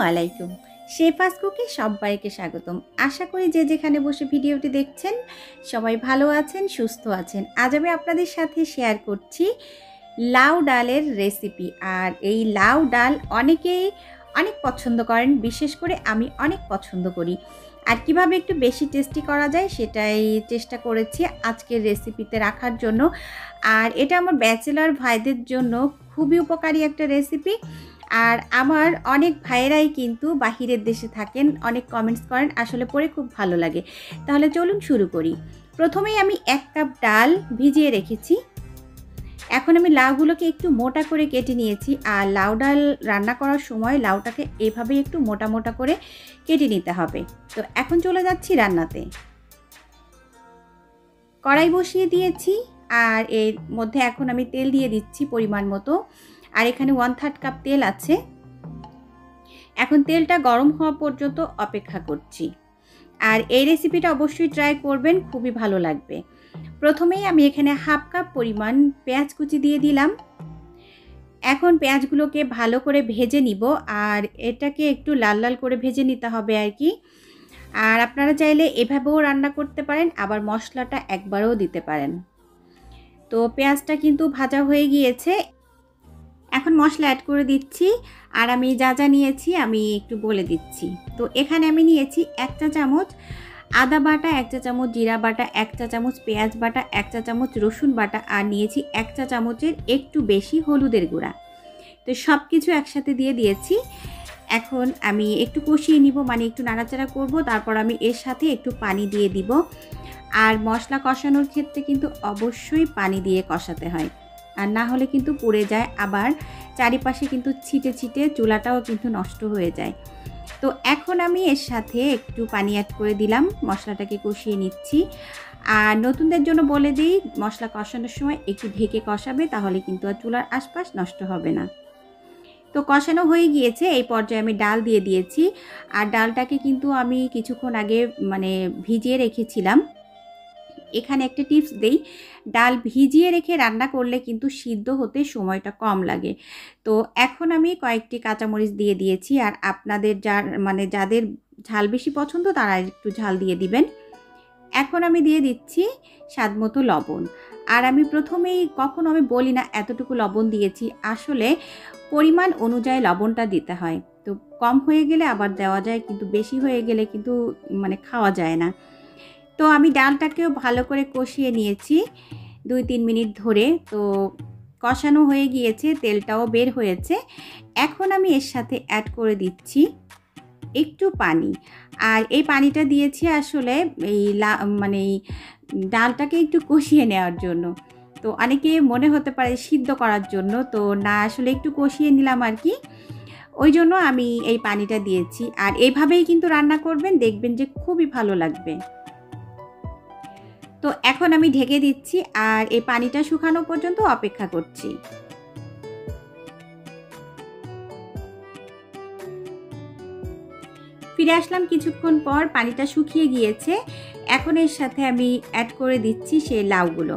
আলাইকুম। শেফাস কুকে সবাইকে স্বাগতম। আশা করি যে যেখানে বসে ভিডিওটি দেখছেন সবাই ভালো আছেন, সুস্থ আছেন। আজ আমি আপনাদের সাথে শেয়ার করছি লাউ ডালের রেসিপি। আর এই লাউ ডাল অনেকেই অনেক পছন্দ করেন, বিশেষ করে আমি অনেক পছন্দ করি। আর কিভাবে একটু বেশি টেস্টি করা যায় সেটাই চেষ্টা করেছি আজকের রেসিপিতে রাখার জন্য। আর এটা আমার ব্যাচেলর ভাইদের জন্য খুবই উপকারী একটা রেসিপি। আর আমার অনেক ভাইয়েরাই কিন্তু বাহিরের দেশে থাকেন, অনেক কমেন্টস করেন, আসলে পড়ে খুব ভালো লাগে। তাহলে চলুন শুরু করি। প্রথমেই আমি 1 কাপ ডাল ভিজিয়ে রেখেছি। এখন আমি লাউগুলোকে একটু মোটা করে কেটে নিয়েছি। আর লাউ ডাল রান্না করার সময় লাউটাকে এভাবেই একটু মোটা মোটা করে কেটে নিতে হবে। তো এখন চলে যাচ্ছি রান্নাতে। কড়াই বসিয়ে দিয়েছি আর এর মধ্যে এখন আমি তেল দিয়ে দিচ্ছি পরিমাণ মতো। আর এখানে 1/3 কাপ তেল আছে। এখন তেলটা গরম হওয়া পর্যন্ত অপেক্ষা করছি। আর এই রেসিপিটা অবশ্যই ট্রাই করবেন, খুবই ভালো লাগবে। প্রথমেই আমি এখানে 1/2 কাপ পরিমাণ পেঁয়াজ কুচি দিয়ে দিলাম। এখন পেঁয়াজগুলোকে ভালো করে ভেজে নিব। আর এটাকে একটু লাল লাল করে ভেজে নিতে হবে আর কি। আর আপনারা চাইলে এভাবেও রান্না করতে পারেন, আবার মশলাটা একবারও দিতে পারেন। তো পেঁয়াজটা কিন্তু ভাজা হয়ে গিয়েছে। এখন মশলা অ্যাড করে দিচ্ছি। আর আমি যা যা নিয়েছি আমি একটু বলে দিচ্ছি। তো এখানে আমি নিয়েছি 1 চা চামচ আদা বাটা, 1 চা চামচ জিরা বাটা, 1 চা চামচ পেঁয়াজ বাটা, 1 চা চামচ রসুন বাটা, আর নিয়েছি 1 চা চামচের একটু বেশি হলুদের গুঁড়া। তো সব কিছু একসাথে দিয়ে দিয়েছি। এখন আমি একটু কষিয়ে নিব, মানে একটু নাড়াচাড়া করব। তারপর আমি এর সাথে একটু পানি দিয়ে দিব। আর মশলা কষানোর ক্ষেত্রে কিন্তু অবশ্যই পানি দিয়ে কষাতে হয়, আর না হলে কিন্তু পুড়ে যায়। আবার চারিপাশে কিন্তু ছিটে ছিটে চুলাটাও কিন্তু নষ্ট হয়ে যায়। তো এখন আমি এর সাথে একটু পানি অ্যাড করে দিলাম, মশলাটাকে কষিয়ে নিচ্ছি। আর নতুনদের জন্য বলে দিই, মশলা কষানোর সময় একটু ঢেকে কষাবে, তাহলে কিন্তু আর চুলার আশপাশ নষ্ট হবে না। তো কষানো হয়ে গিয়েছে। এই পর্যায়ে আমি ডাল দিয়ে দিয়েছি। আর ডালটাকে কিন্তু আমি কিছুক্ষণ আগে ভিজিয়ে রেখেছিলাম। এখানে একটা টিপস দেই, ডাল ভিজিয়ে রেখে রান্না করলে কিন্তু সিদ্ধ হতে সময়টা কম লাগে। তো এখন আমি কয়েকটি কাঁচামরিচ দিয়ে দিয়েছি। আর আপনাদের যাদের ঝাল বেশি পছন্দ তারা একটু ঝাল দিয়ে দিবেন। এখন আমি দিয়ে দিচ্ছি স্বাদ মতো লবণ। আর আমি প্রথমেই কখনো আমি বলি না এতটুকু লবণ দিয়েছি, আসলে পরিমাণ অনুযায়ী লবণটা দিতে হয়। তো কম হয়ে গেলে আবার দেওয়া যায়, কিন্তু বেশি হয়ে গেলে কিন্তু খাওয়া যায় না। তো আমি ডালটাকেও ভালো করে কষিয়ে নিয়েছি 2-3 মিনিট ধরে। তো কষানো হয়ে গিয়েছে, তেলটাও বের হয়েছে। এখন আমি এর সাথে অ্যাড করে দিচ্ছি একটু পানি। আর এই পানিটা দিয়েছি আসলে এই ডালটাকে একটু কষিয়ে নেওয়ার জন্য। তো অনেকে মনে হতে পারে সিদ্ধ করার জন্য, তো না, আসলে একটু কষিয়ে নিলাম আর কি, ওই জন্য আমি এই পানিটা দিয়েছি। আর এইভাবেই কিন্তু রান্না করবেন, দেখবেন যে খুবই ভালো লাগবে। তো এখন আমি ঢেকে দিচ্ছি আর এই পানিটা শুকানো পর্যন্ত অপেক্ষা করছি। ফিরে আসলাম কিছুক্ষণ পর, পানিটা শুকিয়ে গিয়েছে। এখন এর সাথে আমি অ্যাড করে দিচ্ছি সেই লাউগুলো।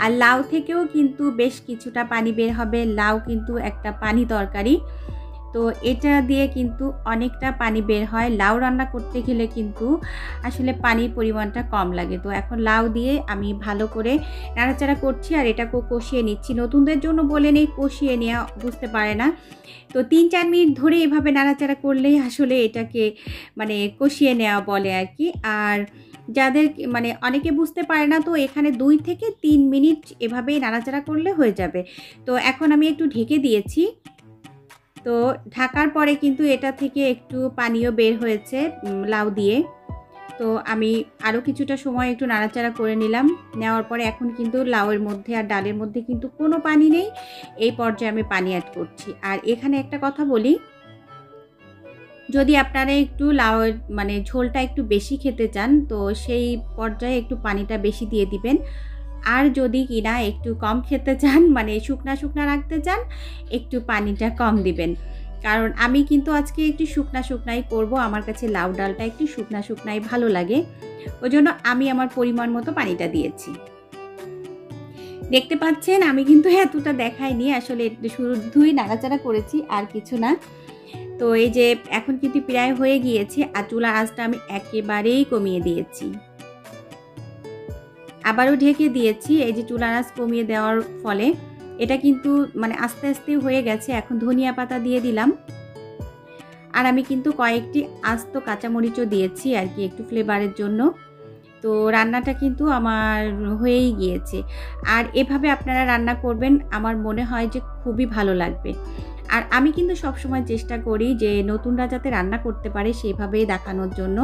আর লাউ থেকেও কিন্তু বেশ কিছুটা পানি বের হবে। লাউ কিন্তু একটা পানি তরকারি, তো এটা দিয়ে কিন্তু অনেকটা পানি বের হয়। লাউ রান্না করতে গেলে কিন্তু আসলে পানির পরিমাণটা কম লাগে। তো এখন লাউ দিয়ে আমি ভালো করে নাড়াচাড়া করছি আর এটাকেও কষিয়ে নিচ্ছি। নতুনদের জন্য বলে নেই, কষিয়ে নেওয়া বুঝতে পারে না, তো 3-4 মিনিট ধরে এভাবে নাড়াচাড়া করলেই আসলে এটাকে কষিয়ে নেওয়া বলে আর কি। আর যাদের অনেকে বুঝতে পারে না, তো এখানে 2 থেকে 3 মিনিট এভাবেই নাড়াচাড়া করলে হয়ে যাবে। তো এখন আমি একটু ঢেকে দিয়েছি। তো ঢাকার পরে কিন্তু এটা থেকে একটু পানিও বের হয়েছে লাউ দিয়ে। তো আমি আরও কিছুটা সময় একটু নাড়াচাড়া করে নিলাম। নেওয়ার পরে এখন কিন্তু লাউয়ের মধ্যে আর ডালের মধ্যে কিন্তু কোনো পানি নেই। এই পর্যায়ে আমি পানি অ্যাড করছি। আর এখানে একটা কথা বলি, যদি আপনারা একটু লাউয়ের ঝোলটা একটু বেশি খেতে চান, তো সেই পর্যায়ে একটু পানিটা বেশি দিয়ে দিবেন। আর যদি কিনা একটু কম খেতে চান, শুকনা শুকনা রাখতে চান, একটু পানিটা কম দিবেন। কারণ আমি কিন্তু আজকে একটু শুকনা শুকনাই করব। আমার কাছে লাউ ডালটা একটু শুকনা শুকনাই ভালো লাগে, ওই জন্য আমি আমার পরিমাণ মতো পানিটা দিয়েছি। দেখতে পাচ্ছেন আমি কিন্তু এতটা দেখাইনি, আসলে শুধুই নাড়াচাড়া করেছি আর কিছু না। তো এই যে এখন কিন্তু প্রায় হয়ে গিয়েছে, আর চুলার আঁচটা আমি একেবারেই কমিয়ে দিয়েছি। আবারও ঢেকে দিয়েছি। এই যে চুলার আঁচ কমিয়ে দেওয়ার ফলে এটা কিন্তু মানে আস্তে আস্তে হয়ে গেছে। এখন ধনিয়া পাতা দিয়ে দিলাম, আর আমি কিন্তু কয়েকটি আস্ত কাঁচামরিচও দিয়েছি আর কি, একটু ফ্লেভারের জন্য। তো রান্নাটা কিন্তু আমার হয়েই গিয়েছে। আর এভাবে আপনারা রান্না করবেন, আমার মনে হয় যে খুবই ভালো লাগবে। আর আমি কিন্তু সবসময় চেষ্টা করি যে নতুনরা যাতে রান্না করতে পারে সেভাবেই দেখানোর জন্য।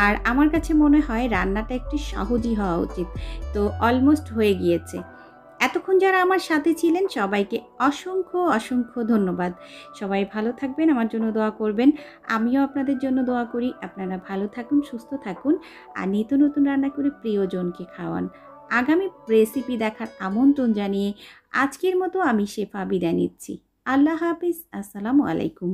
আর আমার কাছে মনে হয় রান্নাটা একটু সহজই হওয়া উচিত। তো অলমোস্ট হয়ে গিয়েছে। এতক্ষণ যারা আমার সাথে ছিলেন সবাইকে অসংখ্য অসংখ্য ধন্যবাদ। সবাই ভালো থাকবেন, আমার জন্য দোয়া করবেন। আমিও আপনাদের জন্য দোয়া করি। আপনারা ভালো থাকুন, সুস্থ থাকুন, আর নিত্য নতুন রান্না করে প্রিয়জনকে খাওয়ান। আগামী রেসিপি দেখার আমন্ত্রণ জানিয়ে আজকের মতো আমি শেফা বিদায় নিচ্ছি। আল্লাহ হাফিজ। আসসালামু আলাইকুম।